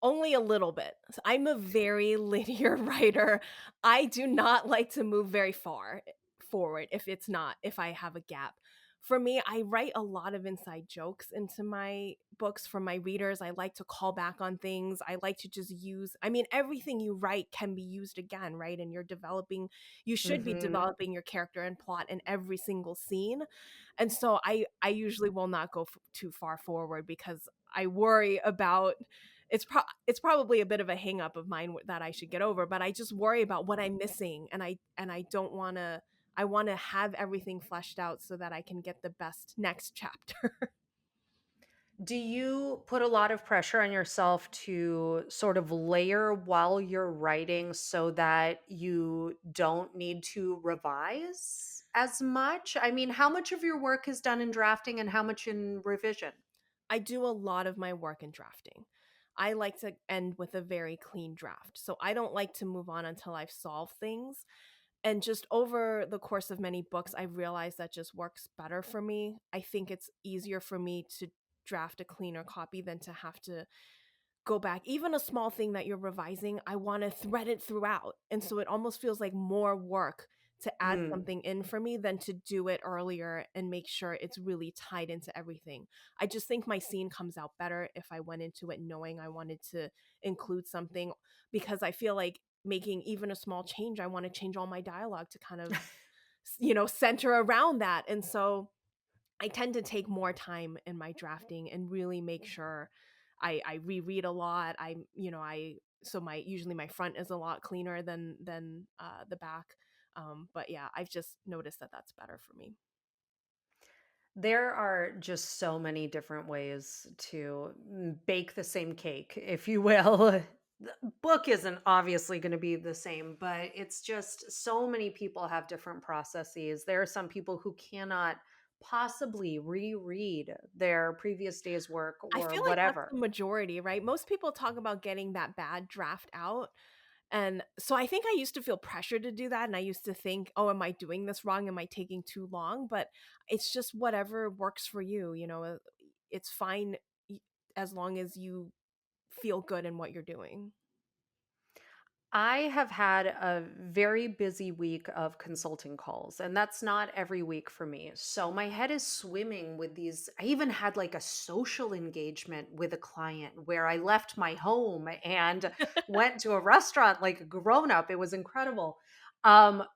only a little bit. I'm a very linear writer. I do not like to move very far forward if I have a gap. For me, I write a lot of inside jokes into my books for my readers. I like to call back on things. I like to just use, I mean, everything you write can be used again, right? And you should be Mhm. developing your character and plot in every single scene. And so I usually will not go too far forward because I worry about it's probably a bit of a hang up of mine that I should get over, but I just worry about what I'm missing and I don't want to I want to have everything fleshed out so that I can get the best next chapter. Do you put a lot of pressure on yourself to sort of layer while you're writing so that you don't need to revise as much? I mean, how much of your work is done in drafting and how much in revision? I do a lot of my work in drafting. I like to end with a very clean draft. So I don't like to move on until I've solved things. And just over the course of many books, I've realized that just works better for me. I think it's easier for me to draft a cleaner copy than to have to go back. Even a small thing that you're revising, I want to thread it throughout. And so it almost feels like more work to add Mm. something in for me than to do it earlier and make sure it's really tied into everything. I just think my scene comes out better if I went into it knowing I wanted to include something because I feel like making even a small change, I want to change all my dialogue to kind of, center around that. And so I tend to take more time in my drafting and really make sure I reread a lot. My usually my front is a lot cleaner than the back. But yeah, I've just noticed that that's better for me. There are just so many different ways to bake the same cake, if you will. The book isn't obviously going to be the same, but it's just so many people have different processes. There are some people who cannot possibly reread their previous day's work I or feel like that's whatever. the majority, right? Most people talk about getting that bad draft out. And so I think I used to feel pressure to do that, and I used to think, "Oh, am I doing this wrong? Am I taking too long?" But it's just whatever works for you, it's fine y as long as you feel good in what you're doing. I have had a very busy week of consulting calls, and that's not every week for me. So my head is swimming with these. I even had like a social engagement with a client where I left my home and went to a restaurant like a grown up. It was incredible.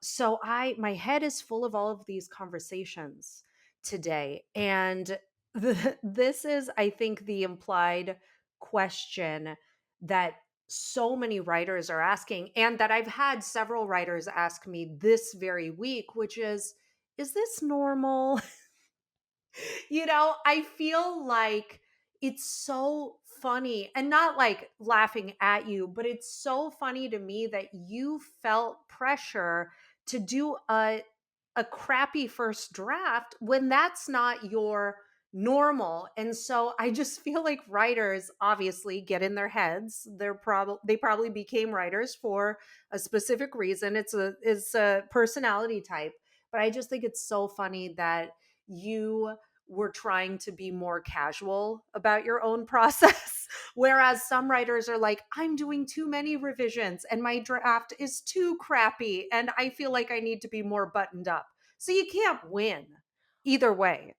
So my head is full of all of these conversations today. And this is, I think, the implied question that so many writers are asking, and that I've had several writers ask me this very week, which is this normal? I feel like it's so funny, and not like laughing at you, but it's so funny to me that you felt pressure to do a crappy first draft when that's not your normal. And so I just feel like writers obviously get in their heads. They probably became writers for a specific reason. It's a personality type. But I just think it's so funny that you were trying to be more casual about your own process. Whereas some writers are like, I'm doing too many revisions and my draft is too crappy and I feel like I need to be more buttoned up. So you can't win either way.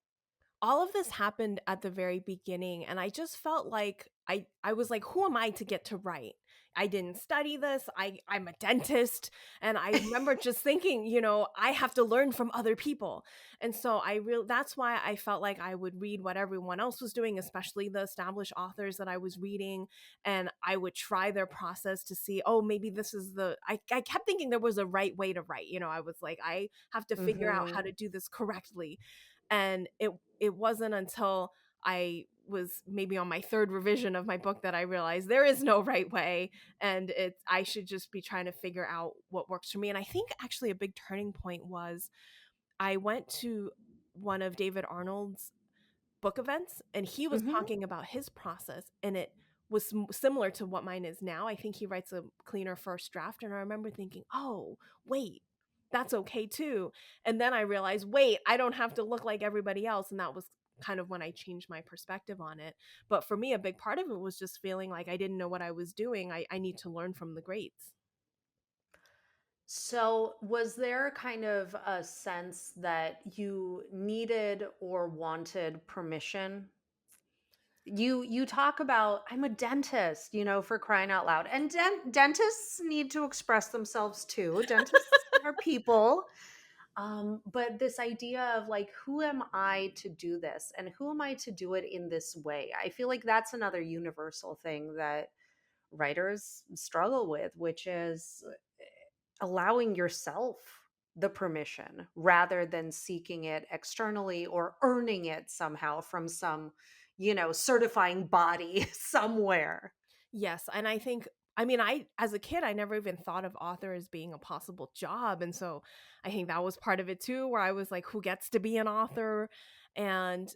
All of this happened at the very beginning, and I just felt like I was like, who am I to get to write? I didn't study this. I'm a dentist, and I remember just thinking, I have to learn from other people. And so that's why I felt like I would read what everyone else was doing, especially the established authors that I was reading, and I would try their process to see, oh, maybe this is I kept thinking there was a right way to write. I was like, I have to figure out how Mhm. to do this correctly. And it wasn't until I was maybe on my third revision of my book that I realized there is no right way, and I should just be trying to figure out what works for me. And I think actually a big turning point was I went to one of David Arnold's book events, and he was Mhm. talking about his process, and it was similar to what mine is now. I think he writes a cleaner first draft, and I remember thinking, "Oh, wait, that's okay too." And then I realized, "Wait, I don't have to look like everybody else." And that was kind of when I changed my perspective on it. But for me, a big part of it was just feeling like I didn't know what I was doing. I need to learn from the greats. So, was there kind of a sense that you needed or wanted permission? You talk about, I'm a dentist, for crying out loud. And dentists need to express themselves too. Dentists are people. But this idea of like, who am I to do this and who am I to do it in this way? I feel like that's another universal thing that writers struggle with, which is allowing yourself the permission rather than seeking it externally or earning it somehow from some, certifying body somewhere. Yes, and I as a kid I never even thought of author as being a possible job, and so I think that was part of it too, where I was like, who gets to be an author? And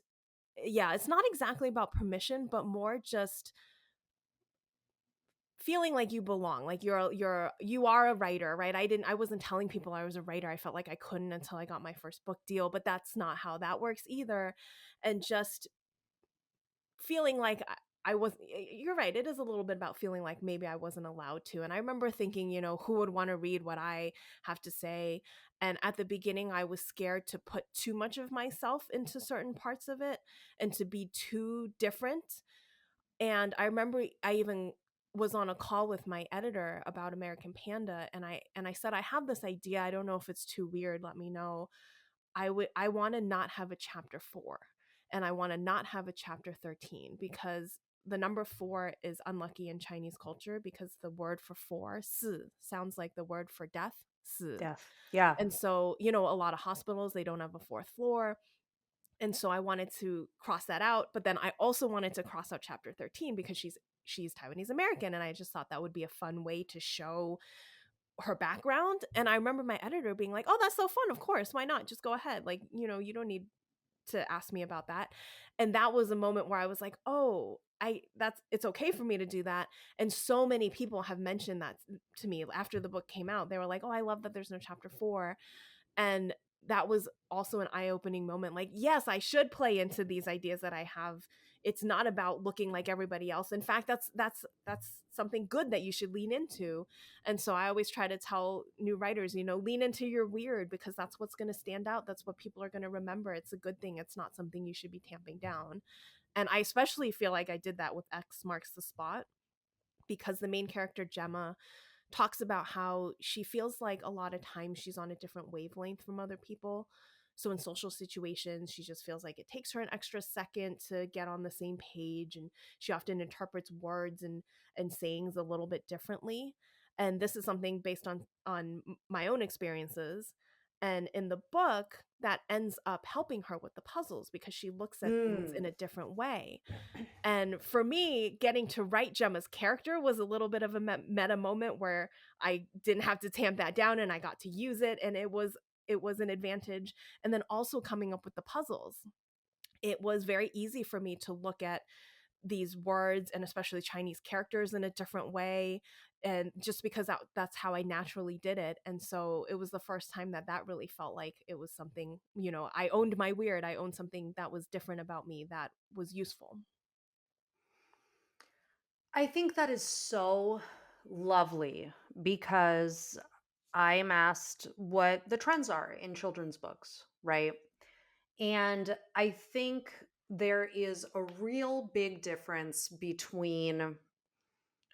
yeah, it's not exactly about permission, but more just feeling like you belong, like you are a writer, right? I wasn't telling people I was a writer. I felt like I couldn't until I got my first book deal, but that's not how that works either. And just feeling like I was you're right, it is a little bit about feeling like maybe I wasn't allowed to. And I remember thinking, who would want to read what I have to say? And at the beginning I was scared to put too much of myself into certain parts of it and to be too different. And I remember I even was on a call with my editor about American Panda, and I said, I have this idea. I don't know if it's too weird. Let me know. I want to not have a chapter 4, and I want to not have a chapter 13, because the number 4 is unlucky in Chinese culture, because the word for 4, 四, sounds like the word for death, 四. Death. Yeah. And so, a lot of hospitals, they don't have a fourth floor. And so I wanted to cross that out, but then I also wanted to cross out chapter 13 because she's Taiwanese American, and I just thought that would be a fun way to show her background. And I remember my editor being like, "Oh, that's so fun. Of course. Why not? Just go ahead. Like, you don't need to ask me about that. And that was a moment where I was like, "Oh, I that's it's okay for me to do that." And so many people have mentioned that to me after the book came out. They were like, "Oh, I love that there's no chapter 4." And that was also an eye-opening moment. Like, yes, I should play into these ideas that I have. It's not about looking like everybody else. In fact, that's something good that you should lean into. And so I always try to tell new writers, lean into your weird, because that's what's going to stand out. That's what people are going to remember. It's a good thing. It's not something you should be tamping down. And I especially feel like I did that with X Marks the Spot, because the main character Gemma talks about how she feels like a lot of times she's on a different wavelength from other people. So in social situations, she just feels like it takes her an extra second to get on the same page, and she often interprets words and sayings a little bit differently. And this is something based on my own experiences. And in the book, that ends up helping her with the puzzles because she looks at things in Mm. a different way. And for me, getting to write Gemma's character was a little bit of a meta moment where I didn't have to tamp that down and I got to use it, and it was an advantage. And then also coming up with the puzzles. It was very easy for me to look at these words and especially Chinese characters in a different way, and just because that's how I naturally did it. And so it was the first time that really felt like it was something, I owned my weird. I owned something that was different about me that was useful. I think that is so lovely because I am asked what the trends are in children's books, right? And I think there is a real big difference between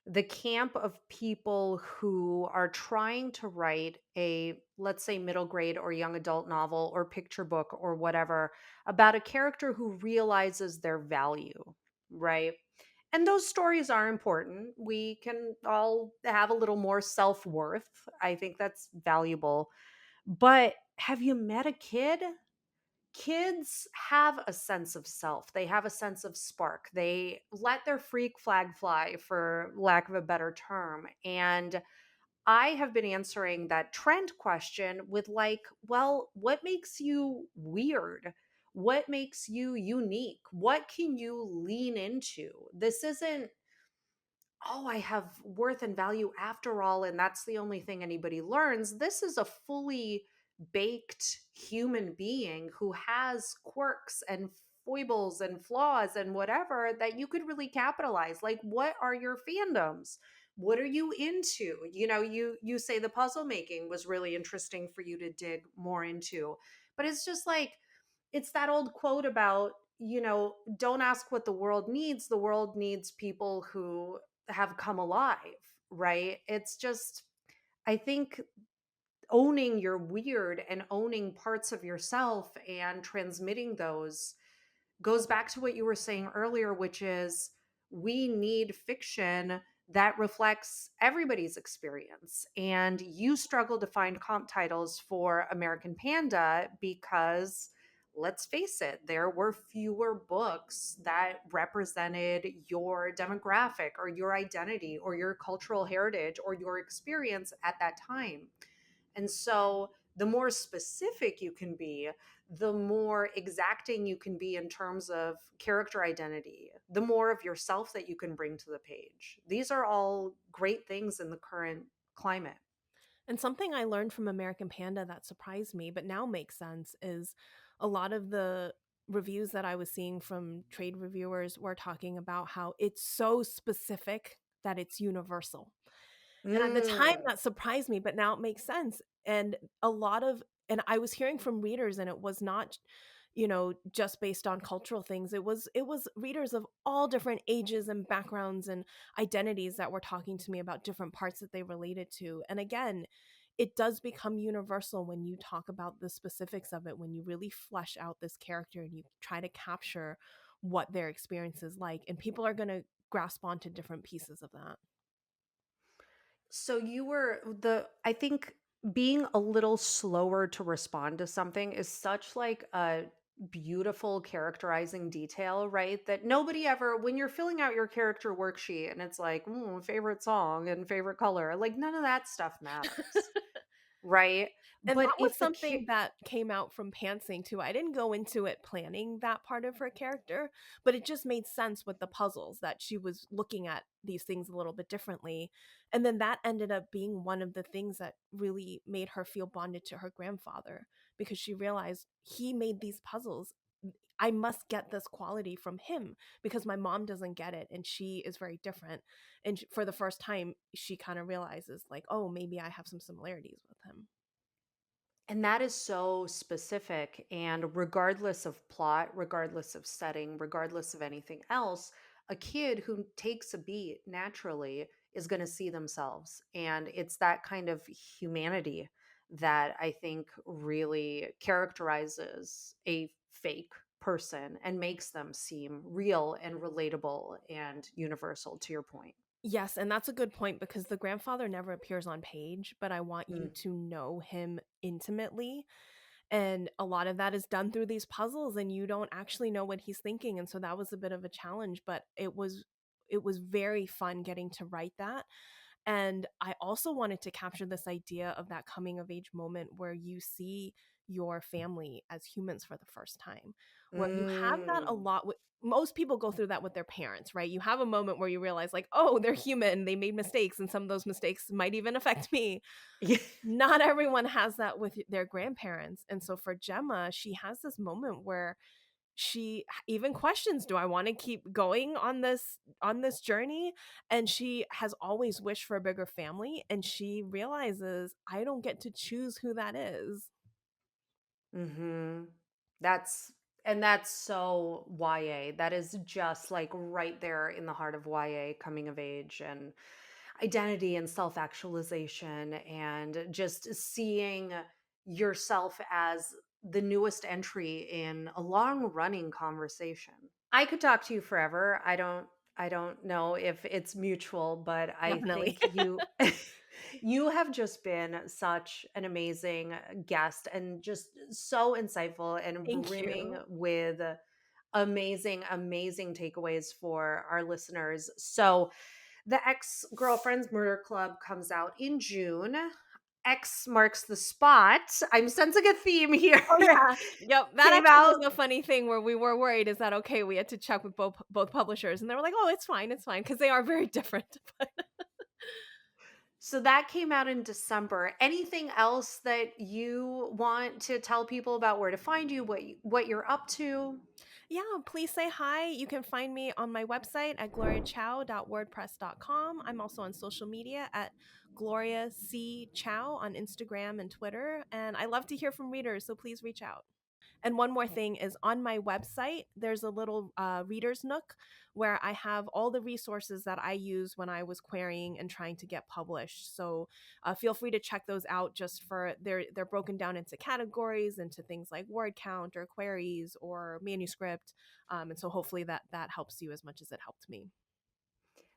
the camp of people who are trying to write a, let's say, middle grade or young adult novel or picture book or whatever about a character who realizes their value, right? And those stories are important. We can all have a little more self worth. I think that's valuable. But have you met a kid? Kids have a sense of self. They have a sense of spark. They let their freak flag fly, for lack of a better term. And I have been answering that trend question with, like, well, what makes you weird? What makes you unique? What can you lean into? This isn't, oh, I have worth and value after all, and that's the only thing anybody learns. This is a fully baked human being who has quirks and foibles and flaws and whatever that you could really capitalize. Like, what are your fandoms? What are you into? You say the puzzle making was really interesting for you to dig more into. But it's just like, it's that old quote about, don't ask what the world needs. The world needs people who have come alive, right? It's just, I think owning your weird and owning parts of yourself and transmitting those goes back to what you were saying earlier, which is we need fiction that reflects everybody's experience. And you struggle to find comp titles for American Panda because, let's face it, there were fewer books that represented your demographic or your identity or your cultural heritage or your experience at that time. And so the more specific you can be, the more exacting you can be in terms of character identity, the more of yourself that you can bring to the page. These are all great things in the current climate. And something I learned from American Panda that surprised me, but now makes sense, is a lot of the reviews that I was seeing from trade reviewers were talking about how it's so specific that it's universal. And at the time, Mm. that surprised me, but now it makes sense. And a lot of and I was hearing from readers, and it was not, just based on cultural things. It was readers of all different ages and backgrounds and identities that were talking to me about different parts that they related to. And again, it does become universal when you talk about the specifics of it, when you really flesh out this character and you try to capture what their experience is like. And people are going to grasp onto different pieces of that. So you were I think being a little slower to respond to something is such like a beautiful characterizing detail, right? That nobody ever, when you're filling out your character worksheet and it's like, favorite song and favorite color, like none of that stuff matters. right? And But that was if the something that came out from pantsing too. I didn't go into it planning that part of her character, but it just made sense with the puzzles that she was looking at these things a little bit differently. And then that ended up being one of the things that really made her feel bonded to her grandfather because she realized he made these puzzles. I must get this quality from him because my mom doesn't get it and she is very different. And for the first time, she kind of realizes, like, oh, maybe I have some similarities with him. And that is so specific. And regardless of plot, regardless of setting, regardless of anything else, a kid who takes a beat naturally is going to see themselves. And it's that kind of humanity that I think really characterizes a fake person and makes them seem real and relatable and universal, to your point. Yes, and that's a good point because the grandfather never appears on page, but I want you Mm. to know him intimately. And a lot of that is done through these puzzles and you don't actually know what he's thinking. And so that was a bit of a challenge, but it was very fun getting to write that. And I also wanted to capture this idea of that coming of age moment where you see your family as humans for the first time, where you have that a Mm. lot with most people go through that with their parents, right? You have a moment where you realize, like, oh, they're human, they made mistakes, and some of those mistakes might even affect me. Yeah. Not everyone has that with their grandparents. And so for Gemma, she has this moment where she even questions, do I want to keep going on this journey? And she has always wished for a bigger family and she realizes I don't get to choose who that is. Mhm. That's and that's so YA. That is just like right there in the heart of YA, coming of age and identity and self-actualization and just seeing yourself as the newest entry in a long-running conversation. I could talk to you forever. I don't know if it's mutual, but I Definitely. think you you have just been such an amazing guest and just so insightful and Thank brimming you. with amazing takeaways for our listeners. So, the Ex Girlfriends Murder Club comes out in June. X marks the spot. I'm sensing a theme here. Oh yeah. Yep. That Came actually out was a funny thing where we were worried, is that okay? We had to check with both publishers and they were like, oh, it's fine, because they are very different. But so that came out in December. Anything else that you want to tell people about, where to find you, what you're up to? yeah, please say hi. You can find me on my website at gloriachao.wordpress.com. I'm also on social media at Gloria C. Chow on Instagram and Twitter. And I love to hear from readers, so please reach out. And one more thing is, on my website, there's a little reader's nook where I have all the resources that I used when I was querying and trying to get published. So feel free to check those out. Just for they're broken down into categories, into things like word count or queries or manuscript. And so hopefully that helps you as much as it helped me.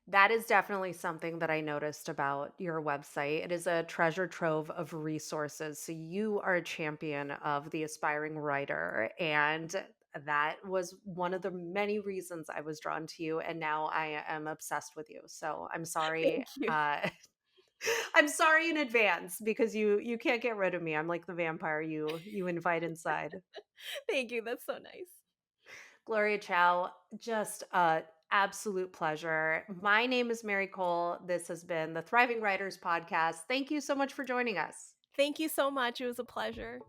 That is definitely something that I noticed about your website. It is a treasure trove of resources. So you are a champion of the aspiring writer. And that was one of the many reasons I was drawn to you. And now I am obsessed with you. So I'm sorry. Thank you. I'm sorry in advance because you can't get rid of me. I'm like the vampire you invite inside. Thank you. That's so nice. Gloria Chao, just a absolute pleasure. My name is Mary Cole. This has been the Thriving Writers Podcast. Thank you so much for joining us. Thank you so much. It was a pleasure.